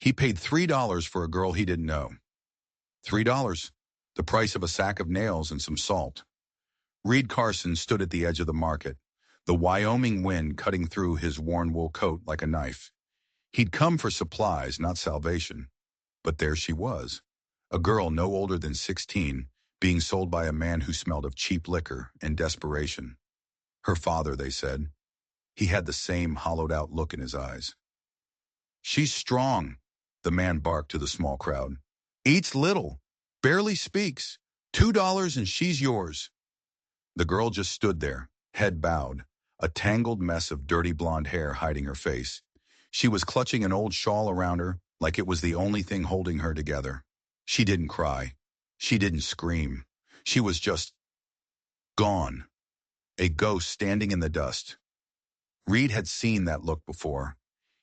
He paid $3 for a girl he didn't know. $3, the price of a sack of nails and some salt. Reed Carson stood at the edge of the market, the Wyoming wind cutting through his worn wool coat like a knife. He'd come for supplies, not salvation. But there she was, a girl no older than 16, being sold by a man who smelled of cheap liquor and desperation. Her father, they said. He had the same hollowed-out look in his eyes. "She's strong," the man barked to the small crowd. "Eats little, barely speaks. $2 and she's yours." The girl just stood there, head bowed, a tangled mess of dirty blonde hair hiding her face. She was clutching an old shawl around her like it was the only thing holding her together. She didn't cry. She didn't scream. She was just gone, a ghost standing in the dust. Reed had seen that look before.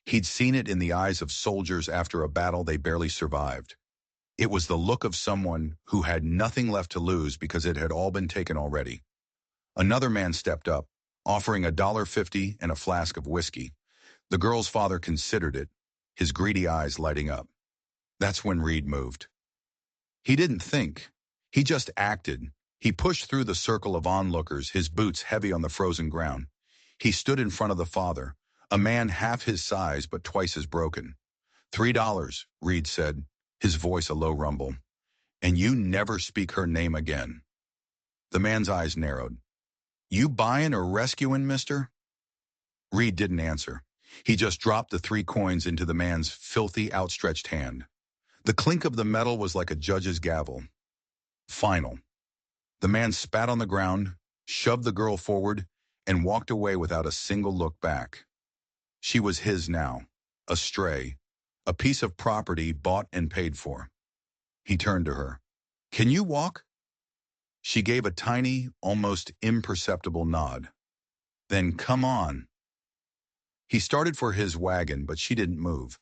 He'd seen it in the eyes of soldiers after a battle they barely survived. It was the look of someone who had nothing left to lose because it had all been taken already. Another man stepped up, offering $1.50 and a flask of whiskey. The girl's father considered it, his greedy eyes lighting up. That's when Reed moved. He didn't think. He just acted. He pushed through the circle of onlookers, his boots heavy on the frozen ground. He stood in front of the father, a man half his size but twice as broken. $3, Reed said, his voice a low rumble. "And you never speak her name again." The man's eyes narrowed. "You buying or rescuing, mister?" Reed didn't answer. He just dropped the 3 coins into the man's filthy, outstretched hand. The clink of the metal was like a judge's gavel. Final. The man spat on the ground, shoved the girl forward, and walked away without a single look back. She was his now, a stray, a piece of property bought and paid for. He turned to her. "Can you walk?" She gave a tiny, almost imperceptible nod. "Then come on." He started for his wagon, but she didn't move.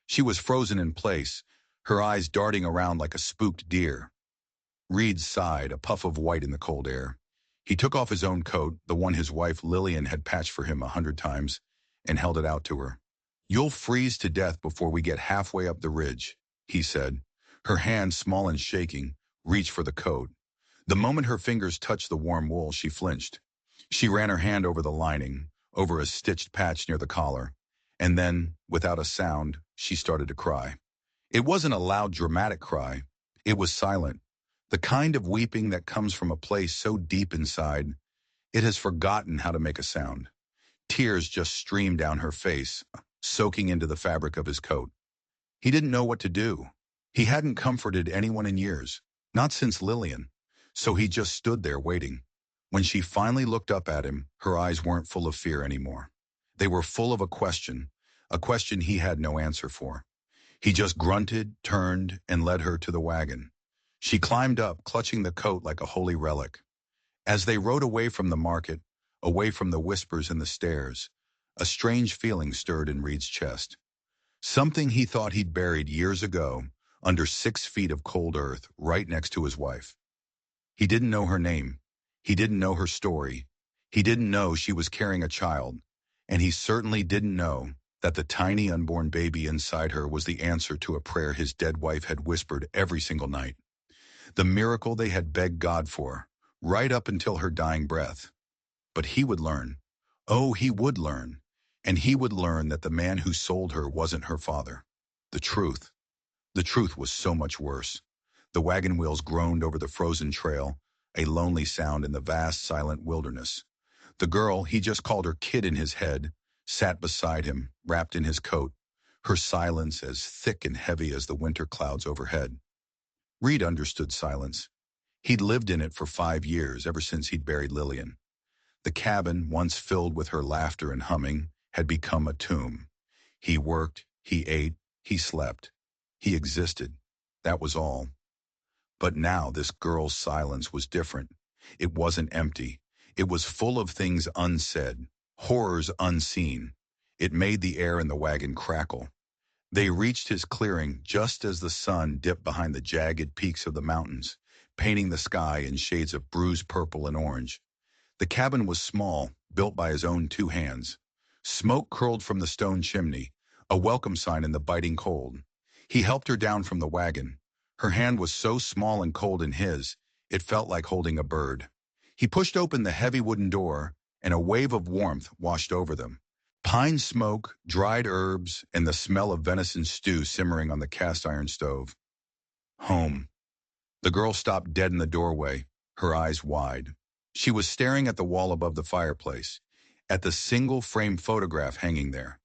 She was frozen in place, her eyes darting around like a spooked deer. Reed sighed, a puff of white in the cold air. He took off his own coat, the one his wife Lillian had patched for him 100 times, and held it out to her. "You'll freeze to death before we get halfway up the ridge," he said. Her hand, small and shaking, reached for the coat. The moment her fingers touched the warm wool, she flinched. She ran her hand over the lining, over a stitched patch near the collar, and then, without a sound, she started to cry. It wasn't a loud, dramatic cry. It was silent, the kind of weeping that comes from a place so deep inside, it has forgotten how to make a sound. Tears just streamed down her face, soaking into the fabric of his coat. He didn't know what to do. He hadn't comforted anyone in years, not since Lillian, so he just stood there waiting. When she finally looked up at him, her eyes weren't full of fear anymore. They were full of a question he had no answer for. He just grunted, turned, and led her to the wagon. She climbed up, clutching the coat like a holy relic. As they rode away from the market, away from the whispers and the stares, a strange feeling stirred in Reed's chest. Something he thought he'd buried years ago, under 6 feet of cold earth, right next to his wife. He didn't know her name. He didn't know her story. He didn't know she was carrying a child. And he certainly didn't know that the tiny unborn baby inside her was the answer to a prayer his dead wife had whispered every single night. The miracle they had begged God for, right up until her dying breath. But he would learn. Oh, he would learn. And he would learn that the man who sold her wasn't her father. The truth. The truth was so much worse. The wagon wheels groaned over the frozen trail, a lonely sound in the vast, silent wilderness. The girl, he just called her kid in his head, sat beside him, wrapped in his coat, her silence as thick and heavy as the winter clouds overhead. Reed understood silence. He'd lived in it for 5 years, ever since he'd buried Lillian. The cabin, once filled with her laughter and humming, had become a tomb. He worked, he ate, he slept. He existed. That was all. But now this girl's silence was different. It wasn't empty. It was full of things unsaid, horrors unseen. It made the air in the wagon crackle. They reached his clearing just as the sun dipped behind the jagged peaks of the mountains, painting the sky in shades of bruised purple and orange. The cabin was small, built by his own 2 hands. Smoke curled from the stone chimney, a welcome sign in the biting cold. He helped her down from the wagon. Her hand was so small and cold in his, it felt like holding a bird. He pushed open the heavy wooden door, and a wave of warmth washed over them. Pine smoke, dried herbs, and the smell of venison stew simmering on the cast iron stove. Home. The girl stopped dead in the doorway, her eyes wide. She was staring at the wall above the fireplace, at the single frame photograph hanging there.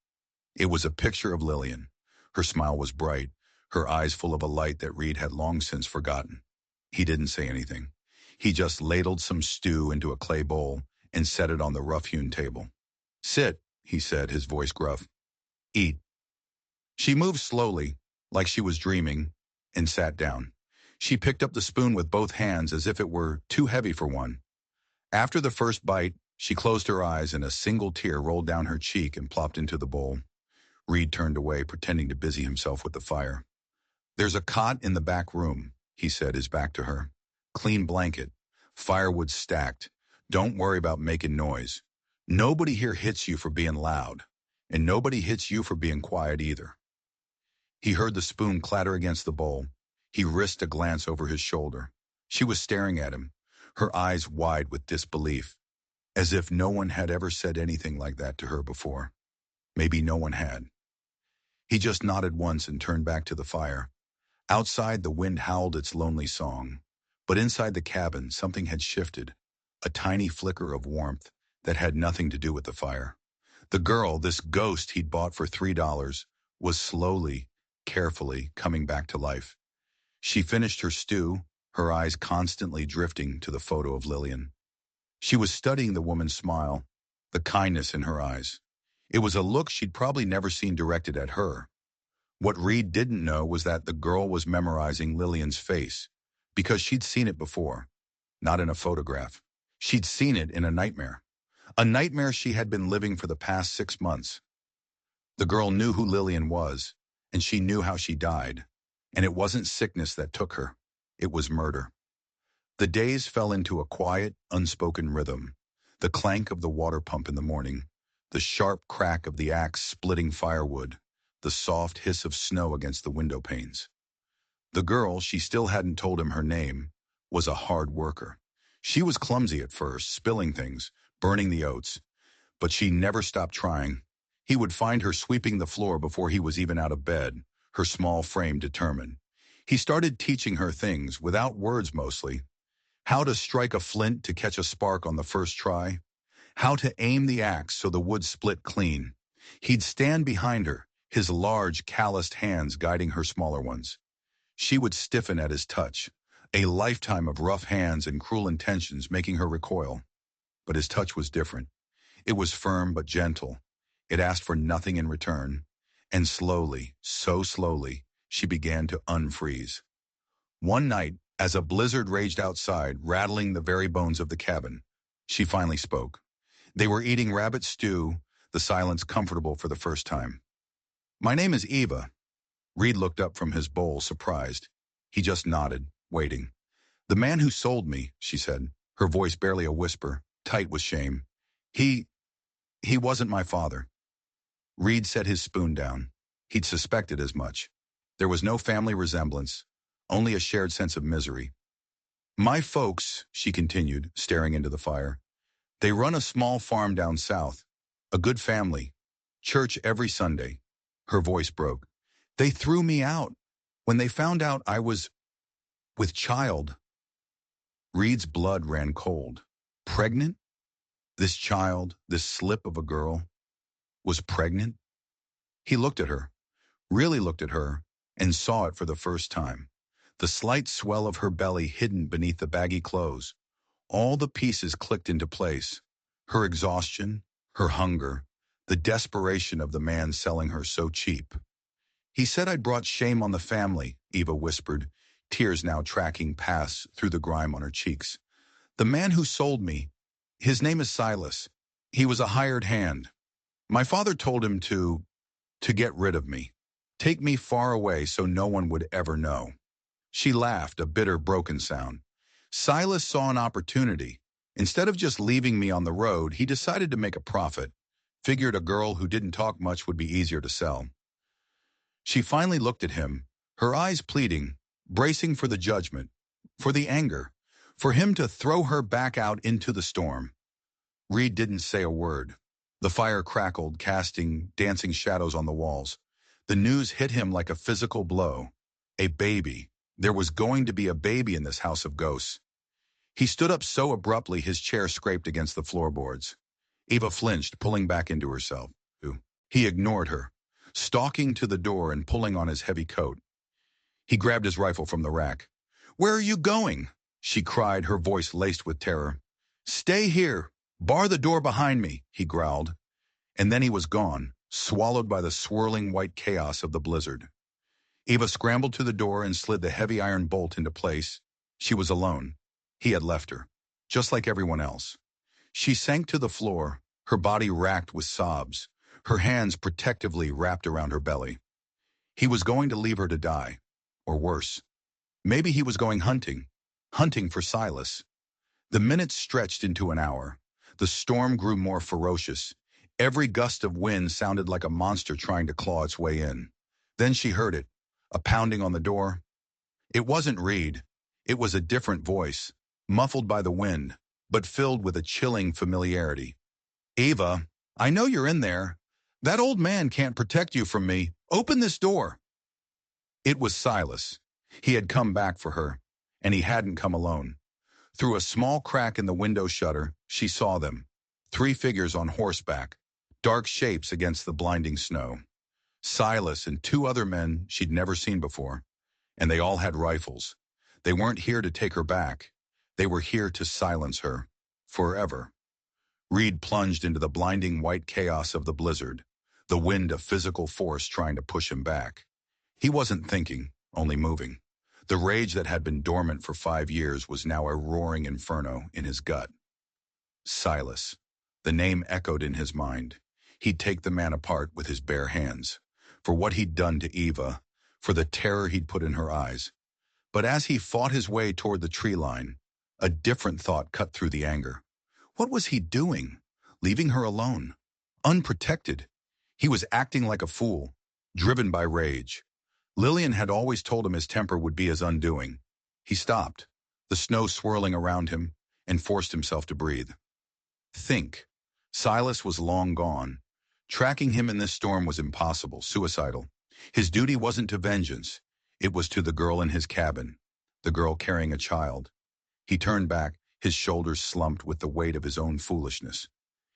It was a picture of Lillian. Her smile was bright, her eyes full of a light that Reed had long since forgotten. He didn't say anything. He just ladled some stew into a clay bowl and set it on the rough-hewn table. "Sit," he said, his voice gruff. "Eat." She moved slowly, like she was dreaming, and sat down. She picked up the spoon with both hands as if it were too heavy for one. After the first bite, she closed her eyes and a single tear rolled down her cheek and plopped into the bowl. Reed turned away, pretending to busy himself with the fire. "There's a cot in the back room," he said, his back to her. "Clean blanket. Firewood stacked. Don't worry about making noise. Nobody here hits you for being loud, and nobody hits you for being quiet either." He heard the spoon clatter against the bowl. He risked a glance over his shoulder. She was staring at him, her eyes wide with disbelief, as if no one had ever said anything like that to her before. Maybe no one had. He just nodded once and turned back to the fire. Outside, the wind howled its lonely song. But inside the cabin, something had shifted, a tiny flicker of warmth that had nothing to do with the fire. The girl, this ghost he'd bought for $3, was slowly, carefully coming back to life. She finished her stew, her eyes constantly drifting to the photo of Lillian. She was studying the woman's smile, the kindness in her eyes. It was a look she'd probably never seen directed at her. What Reed didn't know was that the girl was memorizing Lillian's face, because she'd seen it before, not in a photograph. She'd seen it in a nightmare she had been living for the past 6 months. The girl knew who Lillian was, and she knew how she died, and it wasn't sickness that took her, it was murder. The days fell into a quiet, unspoken rhythm, the clank of the water pump in the morning, the sharp crack of the axe splitting firewood, the soft hiss of snow against the window panes. The girl, she still hadn't told him her name, was a hard worker. She was clumsy at first, spilling things, burning the oats, but she never stopped trying. He would find her sweeping the floor before he was even out of bed, her small frame determined. He started teaching her things, without words mostly. How to strike a flint to catch a spark on the first try. How to aim the axe so the wood split clean. He'd stand behind her, his large, calloused hands guiding her smaller ones. She would stiffen at his touch, a lifetime of rough hands and cruel intentions making her recoil. But his touch was different. It was firm but gentle. It asked for nothing in return. And slowly, so slowly, she began to unfreeze. One night, as a blizzard raged outside, rattling the very bones of the cabin, she finally spoke. They were eating rabbit stew, the silence comfortable for the first time. "My name is Eva." Reed looked up from his bowl, surprised. He just nodded, waiting. "The man who sold me," she said, her voice barely a whisper, tight with shame. He wasn't my father." Reed set his spoon down. He'd suspected as much. There was no family resemblance, only a shared sense of misery. "My folks," she continued, staring into the fire, "they run a small farm down south. A good family. Church every Sunday." Her voice broke. "They threw me out when they found out I was with child." Reed's blood ran cold. Pregnant? This child, this slip of a girl, was pregnant? He looked at her, really looked at her, and saw it for the first time. The slight swell of her belly hidden beneath the baggy clothes. All the pieces clicked into place. Her exhaustion, her hunger, the desperation of the man selling her so cheap. "He said I'd brought shame on the family," Eva whispered, tears now tracking paths through the grime on her cheeks. "The man who sold me, his name is Silas. He was a hired hand. My father told him to get rid of me, take me far away so no one would ever know." She laughed, a bitter, broken sound. "Silas saw an opportunity. Instead of just leaving me on the road, he decided to make a profit. Figured a girl who didn't talk much would be easier to sell." She finally looked at him, her eyes pleading, bracing for the judgment, for the anger, for him to throw her back out into the storm. Reed didn't say a word. The fire crackled, casting dancing shadows on the walls. The news hit him like a physical blow. A baby. There was going to be a baby in this house of ghosts. He stood up so abruptly his chair scraped against the floorboards. Eva flinched, pulling back into herself. He ignored her, stalking to the door and pulling on his heavy coat. He grabbed his rifle from the rack. "Where are you going?" she cried, her voice laced with terror. "Stay here. Bar the door behind me," he growled. And then he was gone, swallowed by the swirling white chaos of the blizzard. Eva scrambled to the door and slid the heavy iron bolt into place. She was alone. He had left her, just like everyone else. She sank to the floor, her body racked with sobs, her hands protectively wrapped around her belly. He was going to leave her to die, or worse. Maybe he was going hunting for Silas. The minutes stretched into an hour. The storm grew more ferocious. Every gust of wind sounded like a monster trying to claw its way in. Then she heard it, a pounding on the door. It wasn't Reed. It was a different voice, muffled by the wind, but filled with a chilling familiarity. "Eva, I know you're in there. That old man can't protect you from me. Open this door." It was Silas. He had come back for her, and he hadn't come alone. Through a small crack in the window shutter, she saw them. 3 figures on horseback, dark shapes against the blinding snow. Silas and 2 other men she'd never seen before, and they all had rifles. They weren't here to take her back. They were here to silence her, forever. Reed plunged into the blinding white chaos of the blizzard, the wind a physical force trying to push him back. He wasn't thinking, only moving. The rage that had been dormant for 5 years was now a roaring inferno in his gut. Silas. The name echoed in his mind. He'd take the man apart with his bare hands, for what he'd done to Eva, for the terror he'd put in her eyes. But as he fought his way toward the tree line, a different thought cut through the anger. What was he doing? Leaving her alone, unprotected. He was acting like a fool, driven by rage. Lillian had always told him his temper would be his undoing. He stopped, the snow swirling around him, and forced himself to breathe. Think. Silas was long gone. Tracking him in this storm was impossible, suicidal. His duty wasn't to vengeance. It was to the girl in his cabin, the girl carrying a child. He turned back, his shoulders slumped with the weight of his own foolishness.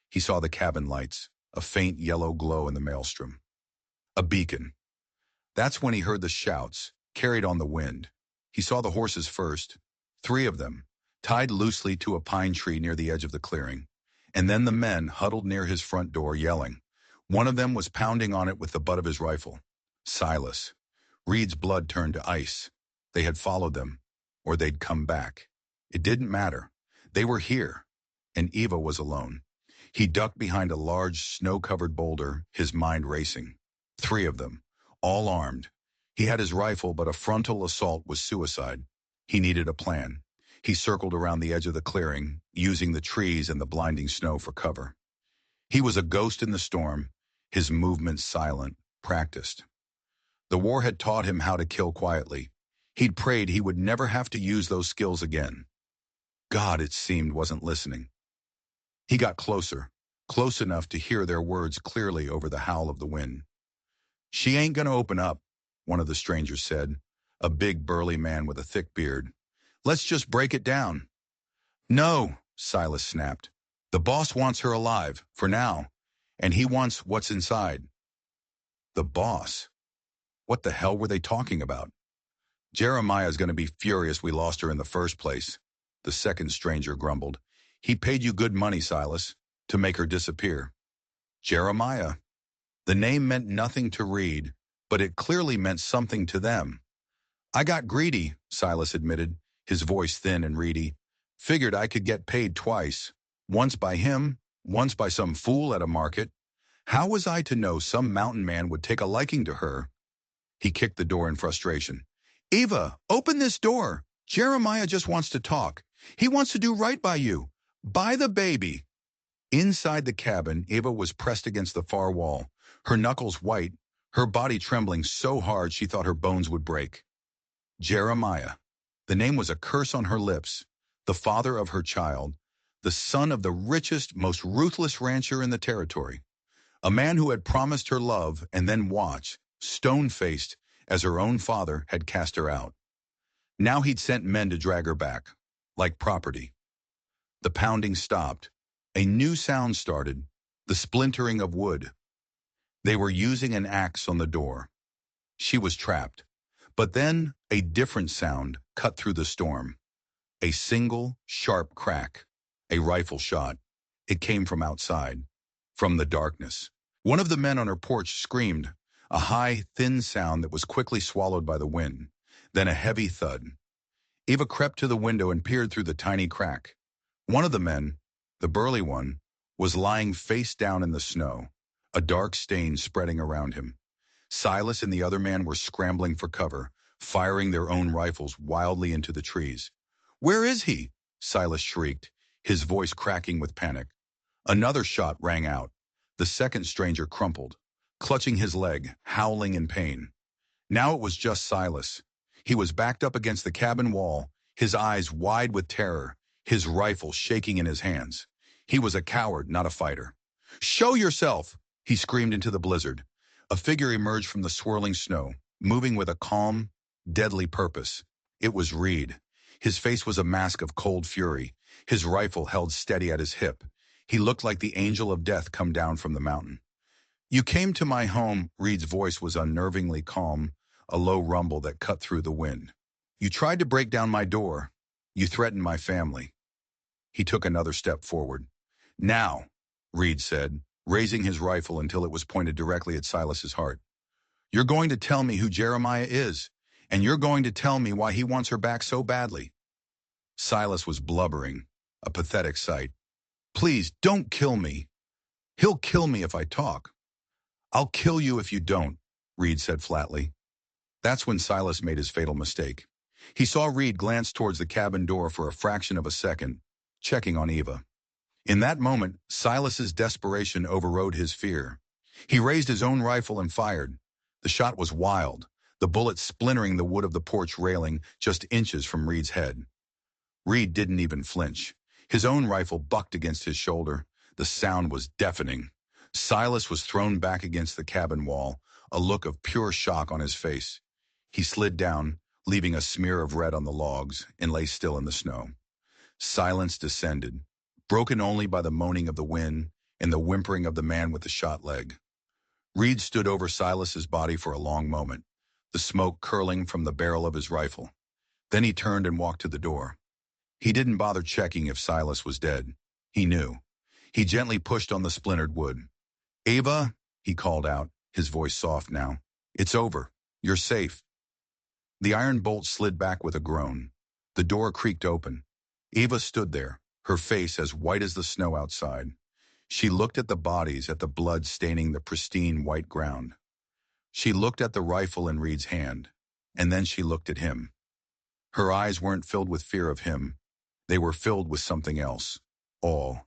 He saw the cabin lights, a faint yellow glow in the maelstrom. A beacon. That's when he heard the shouts, carried on the wind. He saw the horses first, 3 of them, tied loosely to a pine tree near the edge of the clearing, and then the men huddled near his front door, yelling. One of them was pounding on it with the butt of his rifle. Silas. Reed's blood turned to ice. They had followed them, or they'd come back. It didn't matter. They were here, and Eva was alone. He ducked behind a large, snow-covered boulder, his mind racing. 3 of them, all armed. He had his rifle, but a frontal assault was suicide. He needed a plan. He circled around the edge of the clearing, using the trees and the blinding snow for cover. He was a ghost in the storm, his movements silent, practiced. The war had taught him how to kill quietly. He'd prayed he would never have to use those skills again. God, it seemed, wasn't listening. He got closer, close enough to hear their words clearly over the howl of the wind. "She ain't gonna open up," one of the strangers said, a big burly man with a thick beard. "Let's just break it down." "No," Silas snapped. "The boss wants her alive, for now, and he wants what's inside." The boss? What the hell were they talking about? "Jeremiah's going to be furious we lost her in the first place," the second stranger grumbled. "He paid you good money, Silas, to make her disappear." Jeremiah. The name meant nothing to Reed, but it clearly meant something to them. "I got greedy," Silas admitted, his voice thin and reedy. "Figured I could get paid twice. Once by him, once by some fool at a market. How was I to know some mountain man would take a liking to her?" He kicked the door in frustration. "Eva, open this door. Jeremiah just wants to talk. He wants to do right by you. By the baby." Inside the cabin, Eva was pressed against the far wall, her knuckles white, her body trembling so hard she thought her bones would break. Jeremiah. The name was a curse on her lips. The father of her child, the son of the richest, most ruthless rancher in the territory. A man who had promised her love and then watched, stone-faced, as her own father had cast her out. Now he'd sent men to drag her back, like property. The pounding stopped. A new sound started, the splintering of wood. They were using an axe on the door. She was trapped. But then a different sound cut through the storm. A single, sharp crack. A rifle shot. It came from outside, from the darkness. One of the men on her porch screamed, a high, thin sound that was quickly swallowed by the wind. Then a heavy thud. Eva crept to the window and peered through the tiny crack. One of the men, the burly one, was lying face down in the snow, a dark stain spreading around him. Silas and the other man were scrambling for cover, firing their own rifles wildly into the trees. "Where is he?" Silas shrieked, his voice cracking with panic. Another shot rang out. The second stranger crumpled, clutching his leg, howling in pain. Now it was just Silas. He was backed up against the cabin wall, his eyes wide with terror, his rifle shaking in his hands. He was a coward, not a fighter. "Show yourself!" he screamed into the blizzard. A figure emerged from the swirling snow, moving with a calm, deadly purpose. It was Reed. His face was a mask of cold fury, his rifle held steady at his hip. He looked like the angel of death come down from the mountain. "You came to my home," Reed's voice was unnervingly calm, a low rumble that cut through the wind. "You tried to break down my door. You threatened my family." He took another step forward. "Now," Reed said, raising his rifle until it was pointed directly at Silas's heart. "You're going to tell me who Jeremiah is, and you're going to tell me why he wants her back so badly." Silas was blubbering, a pathetic sight. "Please, don't kill me. He'll kill me if I talk." "I'll kill you if you don't," Reed said flatly. That's when Silas made his fatal mistake. He saw Reed glance towards the cabin door for a fraction of a second, checking on Eva. In that moment, Silas's desperation overrode his fear. He raised his own rifle and fired. The shot was wild, the bullet splintering the wood of the porch railing just inches from Reed's head. Reed didn't even flinch. His own rifle bucked against his shoulder. The sound was deafening. Silas was thrown back against the cabin wall, a look of pure shock on his face. He slid down, leaving a smear of red on the logs, and lay still in the snow. Silence descended, broken only by the moaning of the wind and the whimpering of the man with the shot leg. Reed stood over Silas's body for a long moment, the smoke curling from the barrel of his rifle. Then he turned and walked to the door. He didn't bother checking if Silas was dead. He knew. He gently pushed on the splintered wood. "Ava," he called out, his voice soft now. "It's over. You're safe." The iron bolt slid back with a groan. The door creaked open. Ava stood there, her face as white as the snow outside. She looked at the bodies, at the blood staining the pristine white ground. She looked at the rifle in Reed's hand, and then she looked at him. Her eyes weren't filled with fear of him. They were filled with something else. Awe.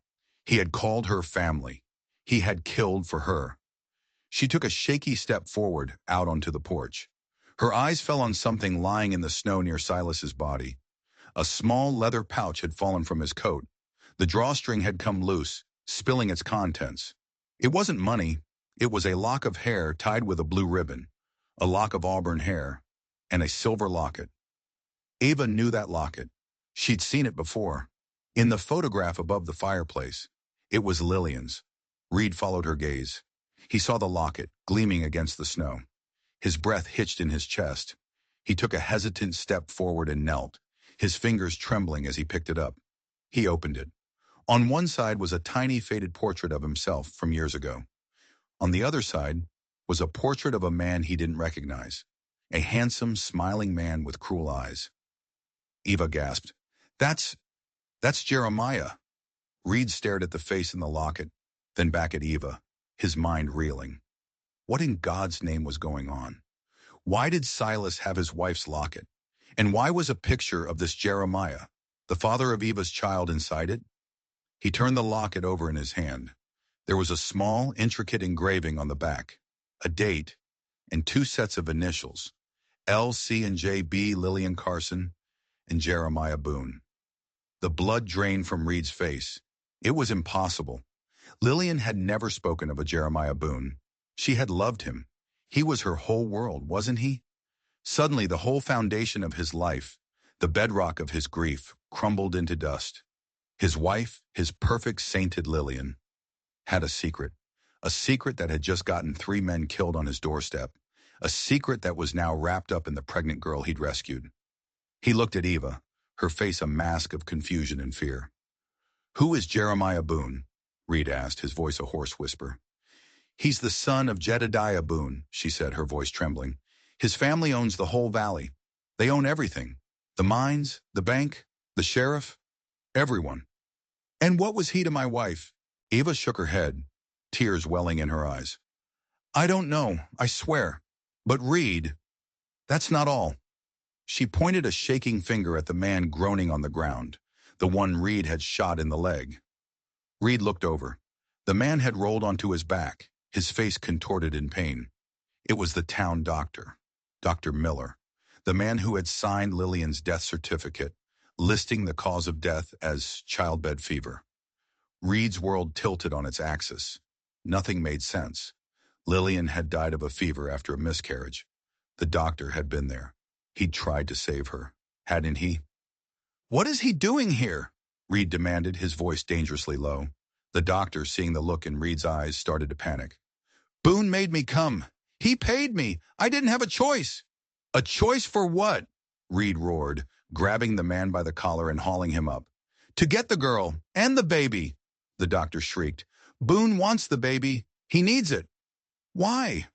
He had called her family. He had killed for her. She took a shaky step forward, out onto the porch. Her eyes fell on something lying in the snow near Silas's body. A small leather pouch had fallen from his coat. The drawstring had come loose, spilling its contents. It wasn't money. It was a lock of hair tied with a blue ribbon, a lock of auburn hair, and a silver locket. Ava knew that locket. She'd seen it before. In the photograph above the fireplace. It was Lillian's. Reed followed her gaze. He saw the locket, gleaming against the snow. His breath hitched in his chest. He took a hesitant step forward and knelt, his fingers trembling as he picked it up. He opened it. On one side was a tiny faded portrait of himself from years ago. On the other side was a portrait of a man he didn't recognize, a handsome, smiling man with cruel eyes. Eva gasped, That's Jeremiah." Reed stared at the face in the locket, then back at Eva, his mind reeling. What in God's name was going on? Why did Silas have his wife's locket? And why was a picture of this Jeremiah, the father of Eva's child, inside it? He turned the locket over in his hand. There was a small, intricate engraving on the back, a date, and two sets of initials, L.C. and J.B. Lillian Carson and Jeremiah Boone. The blood drained from Reed's face. It was impossible. Lillian had never spoken of a Jeremiah Boone. She had loved him. He was her whole world, wasn't he? Suddenly, the whole foundation of his life, the bedrock of his grief, crumbled into dust. His wife, his perfect sainted Lillian, had a secret that had just gotten 3 men killed on his doorstep, a secret that was now wrapped up in the pregnant girl he'd rescued. He looked at Eva, her face a mask of confusion and fear. "Who is Jeremiah Boone?" Reed asked, his voice a hoarse whisper. "He's the son of Jedediah Boone," she said, her voice trembling. "His family owns the whole valley. They own everything. The mines, the bank, the sheriff, everyone. And what was he to my wife?" Eva shook her head, tears welling in her eyes. "I don't know, I swear. But Reed, that's not all." She pointed a shaking finger at the man groaning on the ground, the one Reed had shot in the leg. Reed looked over. The man had rolled onto his back, his face contorted in pain. It was the town doctor, Dr. Miller, the man who had signed Lillian's death certificate, listing the cause of death as childbed fever. Reed's world tilted on its axis. Nothing made sense. Lillian had died of a fever after a miscarriage. The doctor had been there. He'd tried to save her, hadn't he? "What is he doing here?" Reed demanded, his voice dangerously low. The doctor, seeing the look in Reed's eyes, started to panic. "Boone made me come. He paid me. I didn't have a choice." "A choice for what?" Reed roared, grabbing the man by the collar and hauling him up. "To get the girl and the baby," the doctor shrieked. "Boone wants the baby. He needs it." "Why?"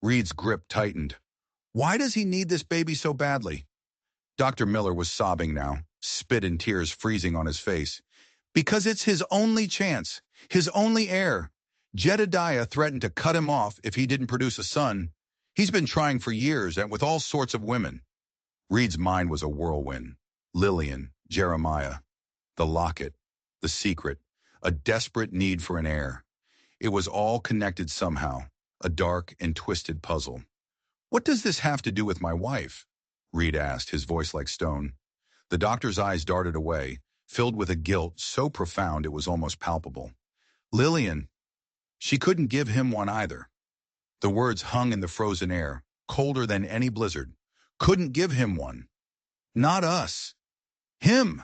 Reed's grip tightened. "Why does he need this baby so badly?" Dr. Miller was sobbing now, spit and tears freezing on his face. "Because it's his only chance, his only heir. Jedediah threatened to cut him off if he didn't produce a son. He's been trying for years and with all sorts of women." Reed's mind was a whirlwind. Lillian, Jeremiah, the locket, the secret, a desperate need for an heir. It was all connected somehow, a dark and twisted puzzle. "What does this have to do with my wife?" Reed asked, his voice like stone. The doctor's eyes darted away, filled with a guilt so profound it was almost palpable. "Lillian, she couldn't give him one either." The words hung in the frozen air, colder than any blizzard. "Couldn't give him one. Not us. Him."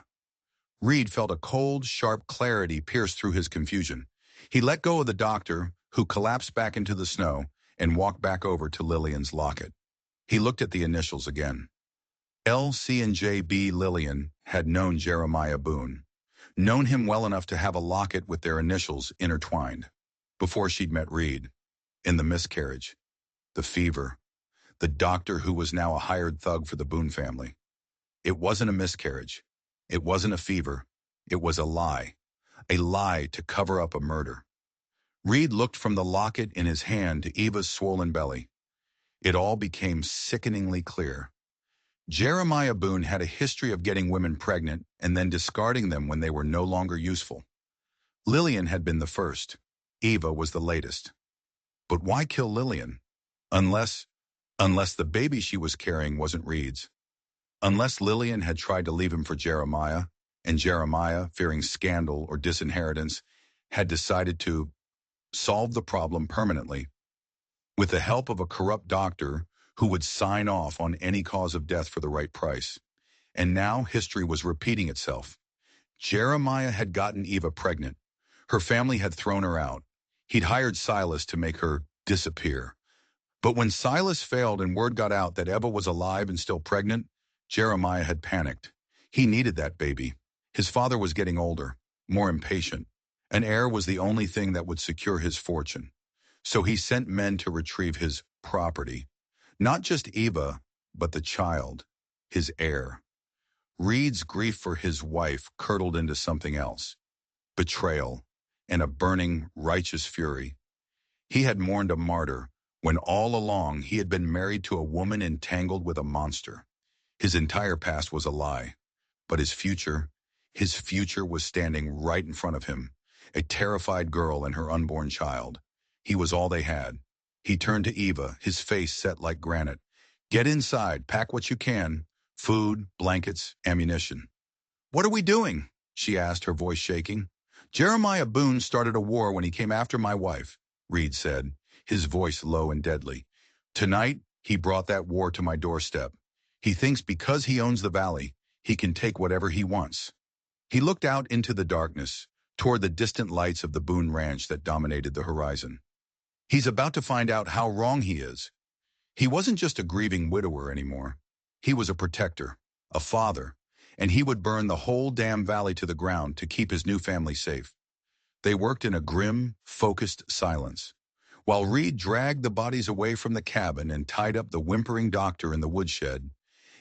Reed felt a cold, sharp clarity pierce through his confusion. He let go of the doctor, who collapsed back into the snow, and walked back over to Lillian's locket. He looked at the initials again. L.C. and J.B. Lillian had known Jeremiah Boone, known him well enough to have a locket with their initials intertwined, before she'd met Reed. In the miscarriage, the fever, the doctor who was now a hired thug for the Boone family. It wasn't a miscarriage. It wasn't a fever. It was a lie to cover up a murder. Reed looked from the locket in his hand to Eva's swollen belly. It all became sickeningly clear. Jeremiah Boone had a history of getting women pregnant and then discarding them when they were no longer useful. Lillian had been the first. Eva was the latest. But why kill Lillian? Unless the baby she was carrying wasn't Reed's. Unless Lillian had tried to leave him for Jeremiah, and Jeremiah, fearing scandal or disinheritance, had decided to solve the problem permanently. With the help of a corrupt doctor who would sign off on any cause of death for the right price. And now history was repeating itself. Jeremiah had gotten Eva pregnant. Her family had thrown her out. He'd hired Silas to make her disappear. But when Silas failed and word got out that Eva was alive and still pregnant, Jeremiah had panicked. He needed that baby. His father was getting older, more impatient. An heir was the only thing that would secure his fortune. So he sent men to retrieve his property. Not just Eva, but the child, his heir. Reed's grief for his wife curdled into something else. Betrayal and a burning, righteous fury. He had mourned a martyr when all along he had been married to a woman entangled with a monster. His entire past was a lie, but his future was standing right in front of him, a terrified girl and her unborn child. He was all they had. He turned to Eva, his face set like granite. Get inside, pack what you can. Food, blankets, ammunition. What are we doing? She asked, her voice shaking. Jeremiah Boone started a war when he came after my wife, Reed said, his voice low and deadly. Tonight, he brought that war to my doorstep. He thinks because he owns the valley, he can take whatever he wants. He looked out into the darkness, toward the distant lights of the Boone Ranch that dominated the horizon. He's about to find out how wrong he is. He wasn't just a grieving widower anymore. He was a protector, a father, and he would burn the whole damn valley to the ground to keep his new family safe. They worked in a grim, focused silence. While Reed dragged the bodies away from the cabin and tied up the whimpering doctor in the woodshed,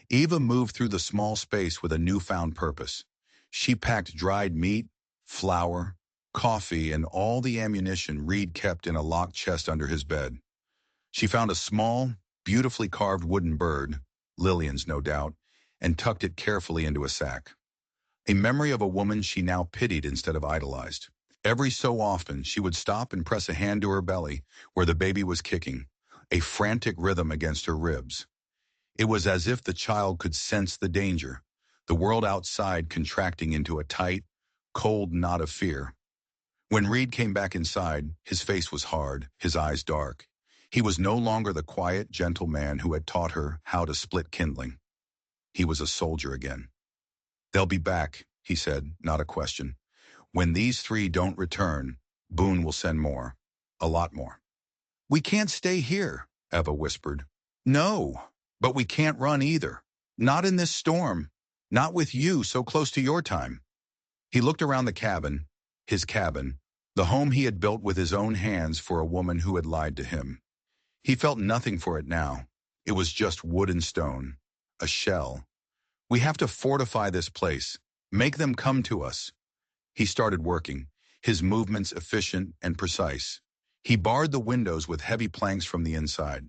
Eva moved through the small space with a newfound purpose. She packed dried meat, flour, coffee, and all the ammunition Reed kept in a locked chest under his bed. She found a small, beautifully carved wooden bird, Lillian's no doubt, and tucked it carefully into a sack. A memory of a woman she now pitied instead of idolized. Every so often, she would stop and press a hand to her belly, where the baby was kicking, a frantic rhythm against her ribs. It was as if the child could sense the danger, the world outside contracting into a tight, cold knot of fear. When Reed came back inside, his face was hard, his eyes dark. He was no longer the quiet, gentle man who had taught her how to split kindling. He was a soldier again. They'll be back, he said, not a question. When these three don't return, Boone will send more. A lot more. We can't stay here, Eva whispered. No, but we can't run either. Not in this storm. Not with you so close to your time. He looked around the cabin, his cabin, the home he had built with his own hands for a woman who had lied to him. He felt nothing for it now. It was just wood and stone. A shell. We have to fortify this place. Make them come to us. He started working, his movements efficient and precise. He barred the windows with heavy planks from the inside.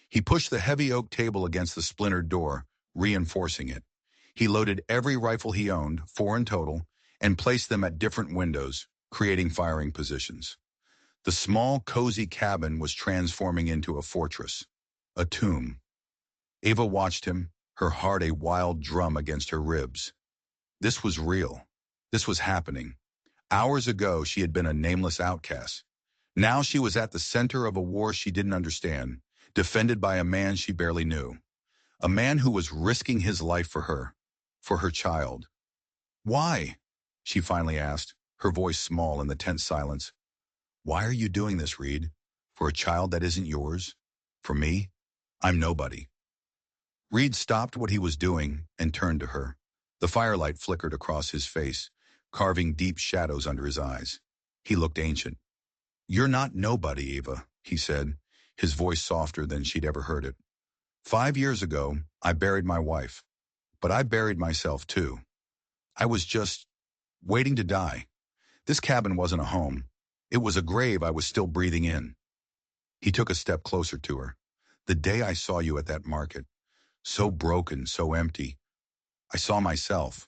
He pushed the heavy oak table against the splintered door, reinforcing it. He loaded every rifle he owned, 4 in total, and placed them at different windows, creating firing positions. The small, cozy cabin was transforming into a fortress, a tomb. Eva watched him, her heart a wild drum against her ribs. This was real. This was happening. Hours ago, she had been a nameless outcast. Now she was at the center of a war she didn't understand, defended by a man she barely knew. A man who was risking his life for her child. Why? She finally asked, her voice small in the tense silence. Why are you doing this, Reed? For a child that isn't yours? For me? I'm nobody. Reed stopped what he was doing and turned to her. The firelight flickered across his face, carving deep shadows under his eyes. He looked ancient. You're not nobody, Eva, he said, his voice softer than she'd ever heard it. 5 years ago, I buried my wife. But I buried myself too. I was just waiting to die. This cabin wasn't a home. It was a grave I was still breathing in. He took a step closer to her. The day I saw you at that market, so broken, so empty, I saw myself.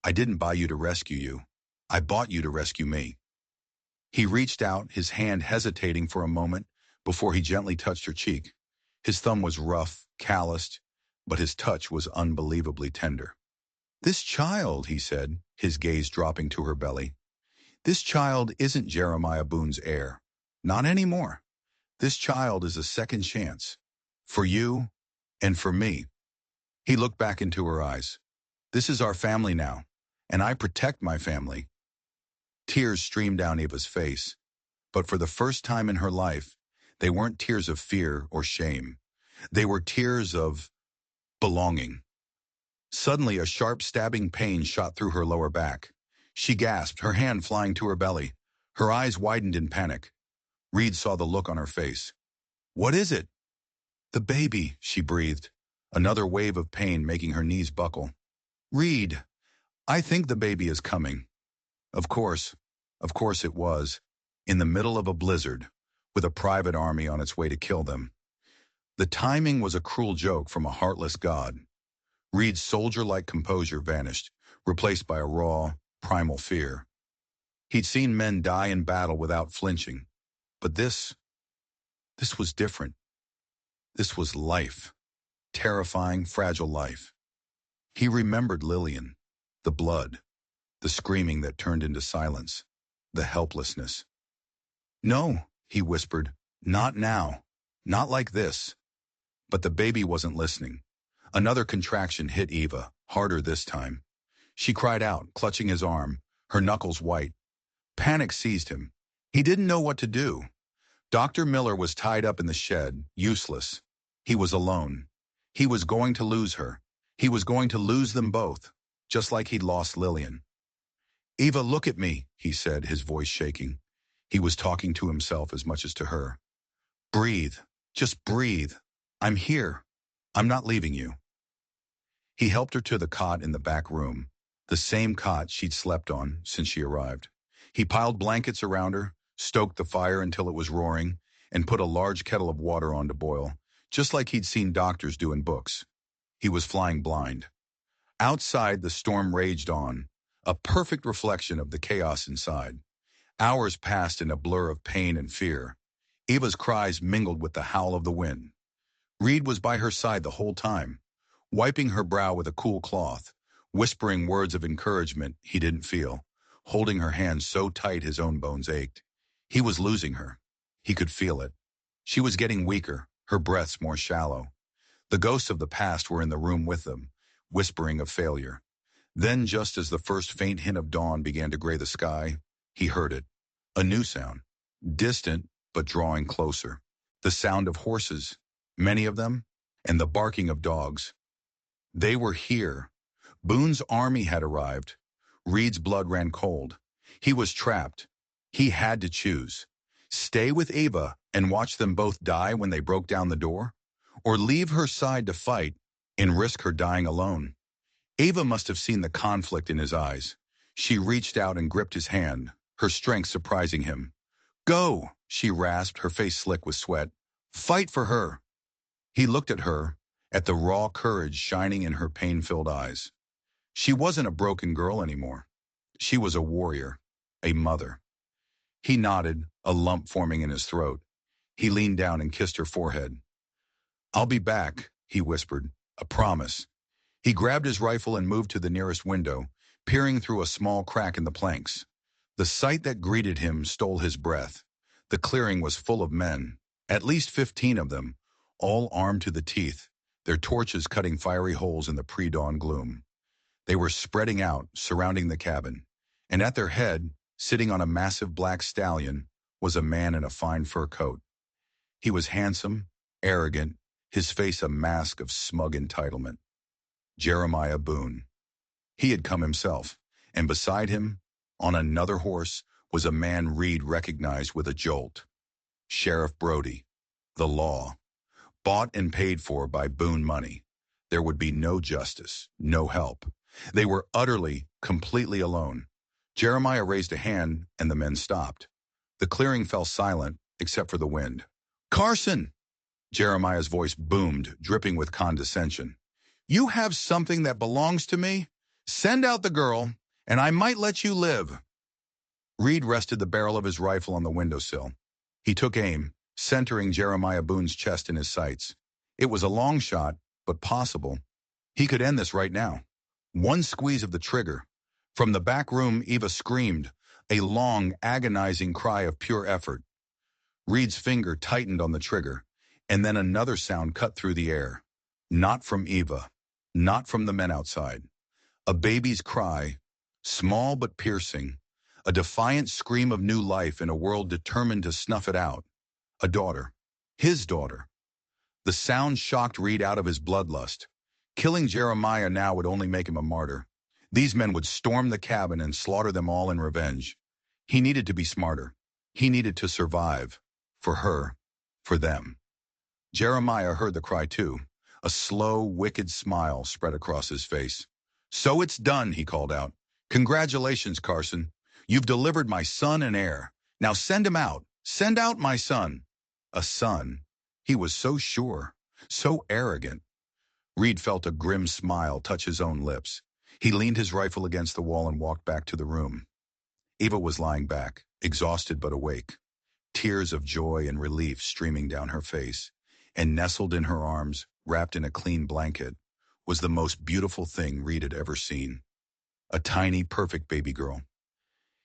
I didn't buy you to rescue you. I bought you to rescue me. He reached out, his hand hesitating for a moment before he gently touched her cheek. His thumb was rough, calloused, but his touch was unbelievably tender. This child, he said, his gaze dropping to her belly. This child isn't Jeremiah Boone's heir. Not anymore. This child is a second chance. For you and for me. He looked back into her eyes. This is our family now, and I protect my family. Tears streamed down Eva's face, but for the first time in her life, they weren't tears of fear or shame. They were tears of belonging. Suddenly, a sharp stabbing pain shot through her lower back. She gasped, her hand flying to her belly. Her eyes widened in panic. Reed saw the look on her face. What is it? The baby, she breathed, another wave of pain making her knees buckle. Reed, I think the baby is coming. Of course it was, in the middle of a blizzard, with a private army on its way to kill them. The timing was a cruel joke from a heartless god. Reed's soldier-like composure vanished, replaced by a raw, primal fear. He'd seen men die in battle without flinching, but this This was different. This was life. Terrifying, fragile life. He remembered Lillian. The blood. The screaming that turned into silence. The helplessness. No, he whispered. Not now. Not like this. But the baby wasn't listening. Another contraction hit Eva, harder this time. She cried out, clutching his arm, her knuckles white. Panic seized him. He didn't know what to do. Dr. Miller was tied up in the shed, useless. He was alone. He was going to lose her. He was going to lose them both, just like he'd lost Lillian. Eva, look at me, he said, his voice shaking. He was talking to himself as much as to her. Breathe. Just breathe. I'm here. I'm not leaving you. He helped her to the cot in the back room, the same cot she'd slept on since she arrived. He piled blankets around her, stoked the fire until it was roaring, and put a large kettle of water on to boil, just like he'd seen doctors do in books. He was flying blind. Outside, the storm raged on, a perfect reflection of the chaos inside. Hours passed in a blur of pain and fear. Eva's cries mingled with the howl of the wind. Reed was by her side the whole time, wiping her brow with a cool cloth, whispering words of encouragement he didn't feel, holding her hand so tight his own bones ached. He was losing her. He could feel it. She was getting weaker, her breaths more shallow. The ghosts of the past were in the room with them, whispering of failure. Then, just as the first faint hint of dawn began to gray the sky, he heard it. A new sound, distant but drawing closer. The sound of horses, many of them, and the barking of dogs. They were here. Boone's army had arrived. Reed's blood ran cold. He was trapped. He had to choose. Stay with Ava and watch them both die when they broke down the door, or leave her side to fight and risk her dying alone. Ava must have seen the conflict in his eyes. She reached out and gripped his hand, her strength surprising him. Go, she rasped, her face slick with sweat. Fight for her. He looked at her, at the raw courage shining in her pain-filled eyes. She wasn't a broken girl anymore. She was a warrior, a mother. He nodded, a lump forming in his throat. He leaned down and kissed her forehead. I'll be back, he whispered, a promise. He grabbed his rifle and moved to the nearest window, peering through a small crack in the planks. The sight that greeted him stole his breath. The clearing was full of men, at least 15 of them, all armed to the teeth, their torches cutting fiery holes in the pre-dawn gloom. They were spreading out, surrounding the cabin, and at their head, sitting on a massive black stallion, was a man in a fine fur coat. He was handsome, arrogant, his face a mask of smug entitlement. Jeremiah Boone. He had come himself, and beside him, on another horse, was a man Reed recognized with a jolt. Sheriff Brody. The law. Bought and paid for by Boone money. There would be no justice, no help. They were utterly, completely alone. Jeremiah raised a hand, and the men stopped. The clearing fell silent, except for the wind. Carson! Jeremiah's voice boomed, dripping with condescension. You have something that belongs to me? Send out the girl, and I might let you live. Reed rested the barrel of his rifle on the windowsill. He took aim, centering Jeremiah Boone's chest in his sights. It was a long shot, but possible. He could end this right now. One squeeze of the trigger. From the back room, Eva screamed, a long, agonizing cry of pure effort. Reed's finger tightened on the trigger, and then another sound cut through the air. Not from Eva, not from the men outside. A baby's cry, small but piercing, a defiant scream of new life in a world determined to snuff it out. A daughter, his daughter. The sound shocked Reed out of his bloodlust. Killing Jeremiah now would only make him a martyr. These men would storm the cabin and slaughter them all in revenge. He needed to be smarter. He needed to survive. For her. For them. Jeremiah heard the cry too. A slow, wicked smile spread across his face. So it's done, he called out. Congratulations, Carson. You've delivered my son and heir. Now send him out. Send out my son. A son. He was so sure, so arrogant. Reed felt a grim smile touch his own lips. He leaned his rifle against the wall and walked back to the room. Eva was lying back, exhausted but awake. tears of joy and relief streaming down her face, and nestled in her arms, wrapped in a clean blanket, was the most beautiful thing Reed had ever seen. A tiny, perfect baby girl.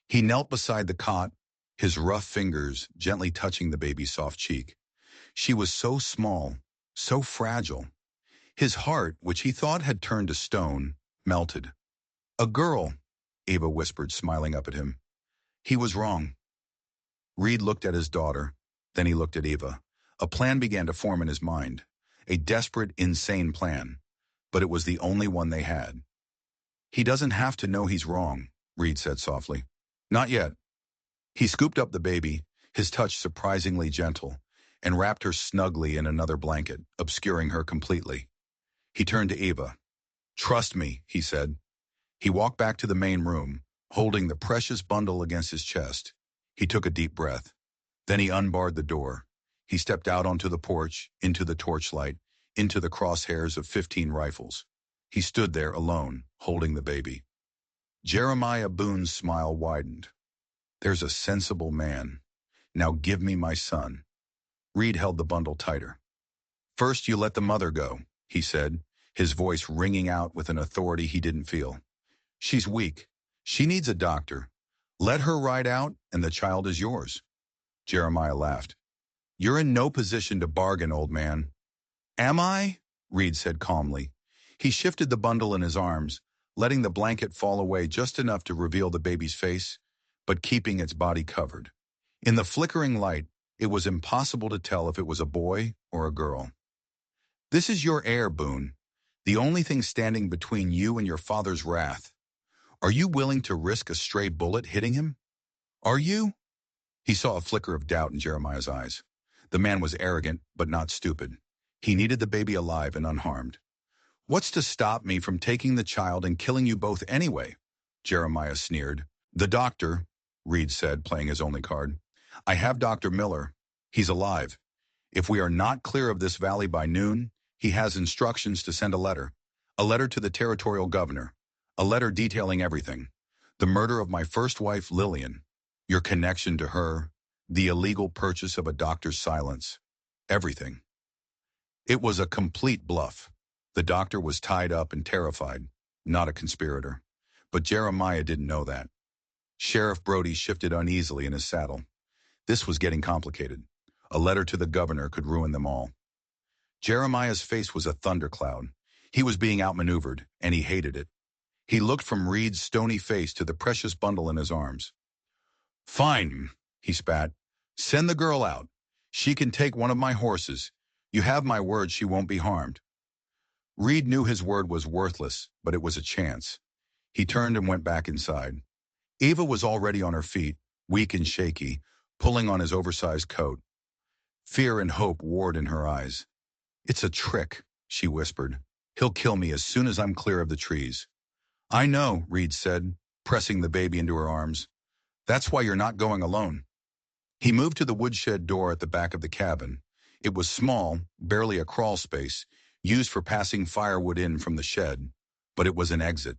He knelt beside the cot, his rough fingers gently touching the baby's soft cheek. She was so small, so fragile. His heart, which he thought had turned to stone, melted. A girl, Ava whispered, smiling up at him. He was wrong. Reed looked at his daughter, then he looked at Eva. A plan began to form in his mind. A desperate, insane plan. But it was the only one they had. He doesn't have to know he's wrong, Reed said softly. Not yet. He scooped up the baby, his touch surprisingly gentle, and wrapped her snugly in another blanket, obscuring her completely. He turned to Eva. Trust me, he said. He walked back to the main room, holding the precious bundle against his chest. He took a deep breath. Then he unbarred the door. He stepped out onto the porch, into the torchlight, into the crosshairs of 15 rifles. He stood there alone, holding the baby. Jeremiah Boone's smile widened. There's a sensible man. Now give me my son. Reed held the bundle tighter. First you let the mother go, he said, his voice ringing out with an authority he didn't feel. She's weak. She needs a doctor. Let her ride out, and the child is yours. Jeremiah laughed. You're in no position to bargain, old man. Am I? Reed said calmly. He shifted the bundle in his arms, letting the blanket fall away just enough to reveal the baby's face, but keeping its body covered. In the flickering light, it was impossible to tell if it was a boy or a girl. This is your heir, Boone, the only thing standing between you and your father's wrath. Are you willing to risk a stray bullet hitting him? Are you? He saw a flicker of doubt in Jeremiah's eyes. The man was arrogant, but not stupid. He needed the baby alive and unharmed. What's to stop me from taking the child and killing you both anyway? Jeremiah sneered. The doctor, Reed said, playing his only card. I have Dr. Miller. He's alive. If we are not clear of this valley by noon, he has instructions to send a letter. A letter to the territorial governor. A letter detailing everything. The murder of my first wife, Lillian. Your connection to her. The illegal purchase of a doctor's silence. Everything. It was a complete bluff. The doctor was tied up and terrified, not a conspirator. But Jeremiah didn't know that. Sheriff Brody shifted uneasily in his saddle. This was getting complicated. A letter to the governor could ruin them all. Jeremiah's face was a thundercloud. He was being outmaneuvered, and he hated it. He looked from Reed's stony face to the precious bundle in his arms. Fine, he spat. Send the girl out. She can take one of my horses. You have my word she won't be harmed. Reed knew his word was worthless, but it was a chance. He turned and went back inside. Eva was already on her feet, weak and shaky, pulling on his oversized coat. Fear and hope warred in her eyes. It's a trick, she whispered. He'll kill me as soon as I'm clear of the trees. I know, Reed said, pressing the baby into her arms. That's why you're not going alone. He moved to the woodshed door at the back of the cabin. It was small, barely a crawl space, used for passing firewood in from the shed, but it was an exit.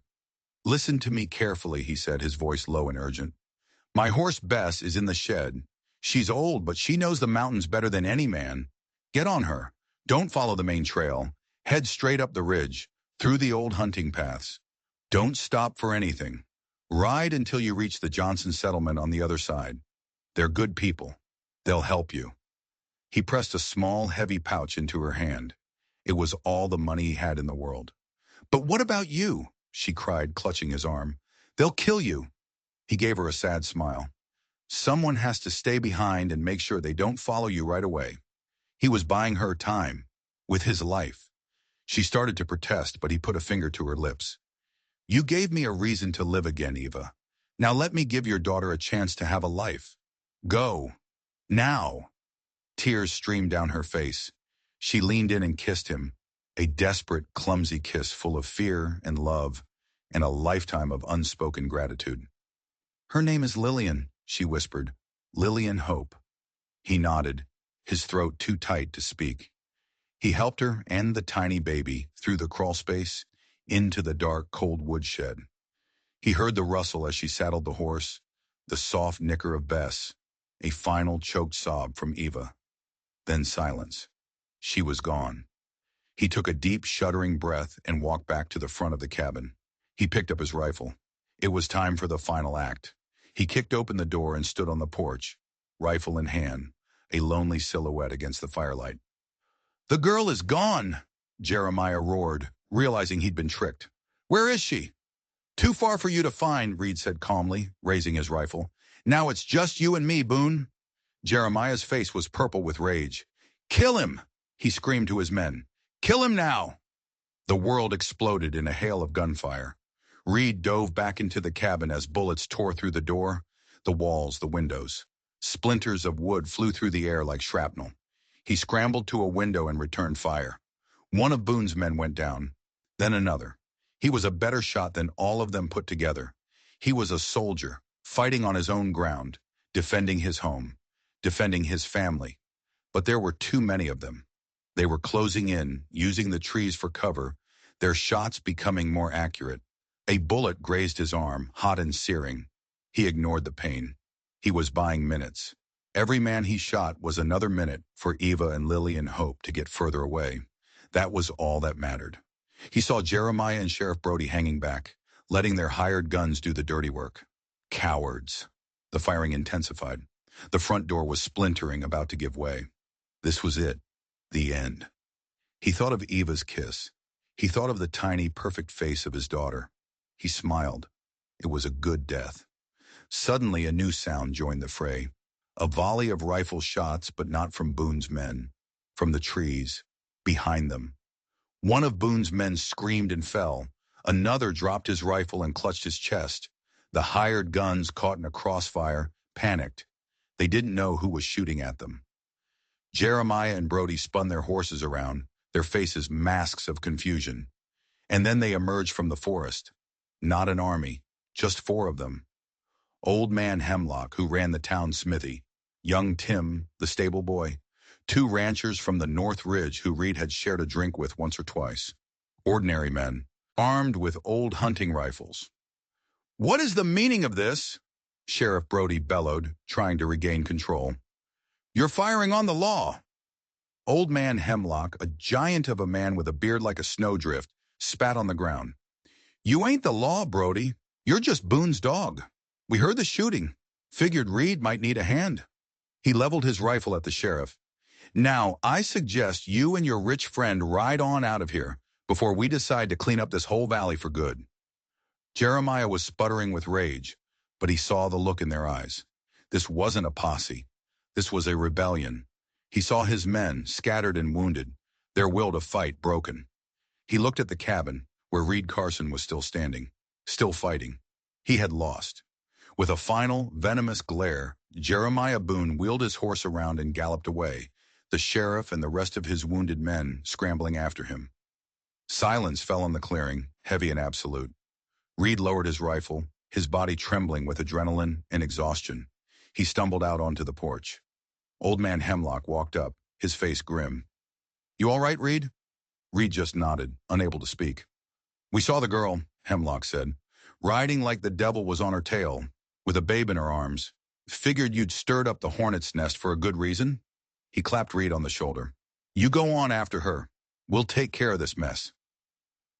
Listen to me carefully, he said, his voice low and urgent. My horse Bess is in the shed. She's old, but she knows the mountains better than any man. Get on her. Don't follow the main trail. Head straight up the ridge, through the old hunting paths. Don't stop for anything. Ride until you reach the Johnson settlement on the other side. They're good people. They'll help you. He pressed a small, heavy pouch into her hand. It was all the money he had in the world. But what about you? She cried, clutching his arm. They'll kill you. He gave her a sad smile. Someone has to stay behind and make sure they don't follow you right away. He was buying her time, with his life. She started to protest, but he put a finger to her lips. You gave me a reason to live again, Eva. Now let me give your daughter a chance to have a life. Go. Now. Tears streamed down her face. She leaned in and kissed him, a desperate, clumsy kiss full of fear and love and a lifetime of unspoken gratitude. Her name is Lillian, she whispered. Lillian Hope. He nodded, his throat too tight to speak. He helped her and the tiny baby through the crawl space into the dark, cold woodshed. He heard the rustle as she saddled the horse, the soft nicker of Bess, A final choked sob from Eva. Then silence. She was gone. He took a deep, shuddering breath and walked back to the front of the cabin. He picked up his rifle. It was time for the final act. He kicked open the door and stood on the porch, rifle in hand, a lonely silhouette against the firelight. "The girl is gone!" Jeremiah roared, realizing he'd been tricked. "Where is she?" "Too far for you to find," Reed said calmly, raising his rifle. "Now it's just you and me, Boone." Jeremiah's face was purple with rage. "Kill him!" he screamed to his men. "Kill him now!" The world exploded in a hail of gunfire. Reed dove back into the cabin as bullets tore through the door, the walls, the windows. Splinters of wood flew through the air like shrapnel. He scrambled to a window and returned fire. One of Boone's men went down, then another. He was a better shot than all of them put together. He was a soldier, fighting on his own ground, defending his home, defending his family. But there were too many of them. They were closing in, using the trees for cover, their shots becoming more accurate. A bullet grazed his arm, hot and searing. He ignored the pain. He was buying minutes. Every man he shot was another minute for Eva and Lily and Hope to get further away. That was all that mattered. He saw Jeremiah and Sheriff Brody hanging back, letting their hired guns do the dirty work. Cowards. The firing intensified. The front door was splintering, about to give way. This was it. The end. He thought of Eva's kiss. He thought of the tiny, perfect face of his daughter. He smiled. It was a good death. Suddenly, a new sound joined the fray. A volley of rifle shots, but not from Boone's men. From the trees. Behind them. One of Boone's men screamed and fell. Another dropped his rifle and clutched his chest. The hired guns, caught in a crossfire, panicked. They didn't know who was shooting at them. Jeremiah and Brody spun their horses around, their faces masks of confusion. And then they emerged from the forest. Not an army, just four of them. Old Man Hemlock, who ran the town smithy. Young Tim, the stable boy. Two ranchers from the North Ridge who Reed had shared a drink with once or twice. Ordinary men, armed with old hunting rifles. "What is the meaning of this?" Sheriff Brody bellowed, trying to regain control. "You're firing on the law." Old Man Hemlock, a giant of a man with a beard like a snowdrift, spat on the ground. "You ain't the law, Brody. You're just Boone's dog. We heard the shooting. Figured Reed might need a hand." He leveled his rifle at the sheriff. "Now, I suggest you and your rich friend ride on out of here before we decide to clean up this whole valley for good." Jeremiah was sputtering with rage, but he saw the look in their eyes. This wasn't a posse. This was a rebellion. He saw his men, scattered and wounded, their will to fight broken. He looked at the cabin, where Reed Carson was still standing, still fighting. He had lost. With a final, venomous glare, Jeremiah Boone wheeled his horse around and galloped away, the sheriff and the rest of his wounded men scrambling after him. Silence fell on the clearing, heavy and absolute. Reed lowered his rifle, his body trembling with adrenaline and exhaustion. He stumbled out onto the porch. Old Man Hemlock walked up, his face grim. "You all right, Reed?" Reed just nodded, unable to speak. "We saw the girl," Hemlock said, "riding like the devil was on her tail, with a babe in her arms. Figured you'd stirred up the hornet's nest for a good reason." He clapped Reed on the shoulder. "You go on after her. We'll take care of this mess."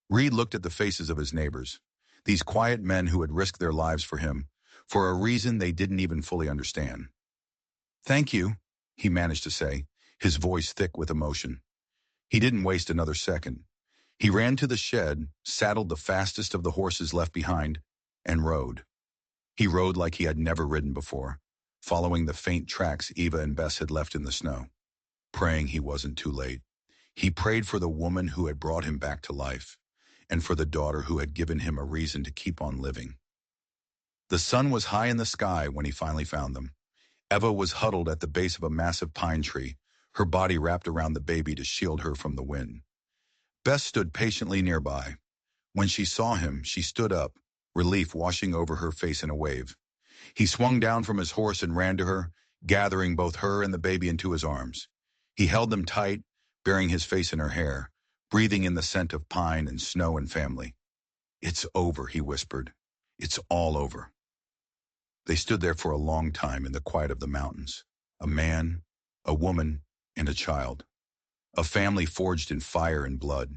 Reed looked at the faces of his neighbors, these quiet men who had risked their lives for him, for a reason they didn't even fully understand. "Thank you," he managed to say, his voice thick with emotion. He didn't waste another second. He ran to the shed, saddled the fastest of the horses left behind, and rode. He rode like he had never ridden before, following the faint tracks Eva and Bess had left in the snow, praying he wasn't too late. He prayed for the woman who had brought him back to life, and for the daughter who had given him a reason to keep on living. The sun was high in the sky when he finally found them. Eva was huddled at the base of a massive pine tree, her body wrapped around the baby to shield her from the wind. Bess stood patiently nearby. When she saw him, she stood up, relief washing over her face in a wave. He swung down from his horse and ran to her, gathering both her and the baby into his arms. He held them tight, burying his face in her hair, breathing in the scent of pine and snow and family. "It's over," he whispered. "It's all over." They stood there for a long time in the quiet of the mountains. A man, a woman, and a child. A family forged in fire and blood.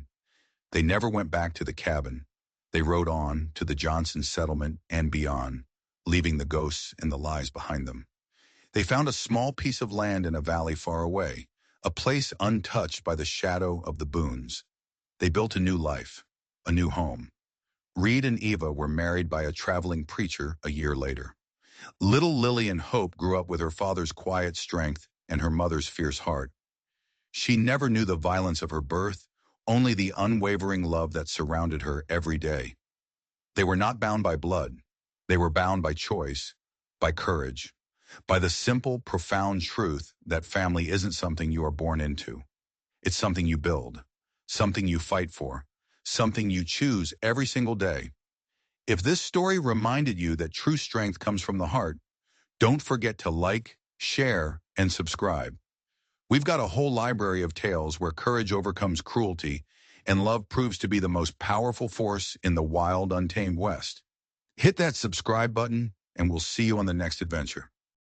They never went back to the cabin. They rode on to the Johnson settlement and beyond, leaving the ghosts and the lies behind them. They found a small piece of land in a valley far away, a place untouched by the shadow of the Boones. They built a new life, a new home. Reed and Eva were married by a traveling preacher a year later. Little Lillian Hope grew up with her father's quiet strength and her mother's fierce heart. She never knew the violence of her birth, only the unwavering love that surrounded her every day. They were not bound by blood. They were bound by choice, by courage, by the simple, profound truth that family isn't something you are born into. It's something you build, something you fight for, something you choose every single day. If this story reminded you that true strength comes from the heart, don't forget to like, share, and subscribe. We've got a whole library of tales where courage overcomes cruelty and love proves to be the most powerful force in the wild, untamed West. Hit that subscribe button, and we'll see you on the next adventure.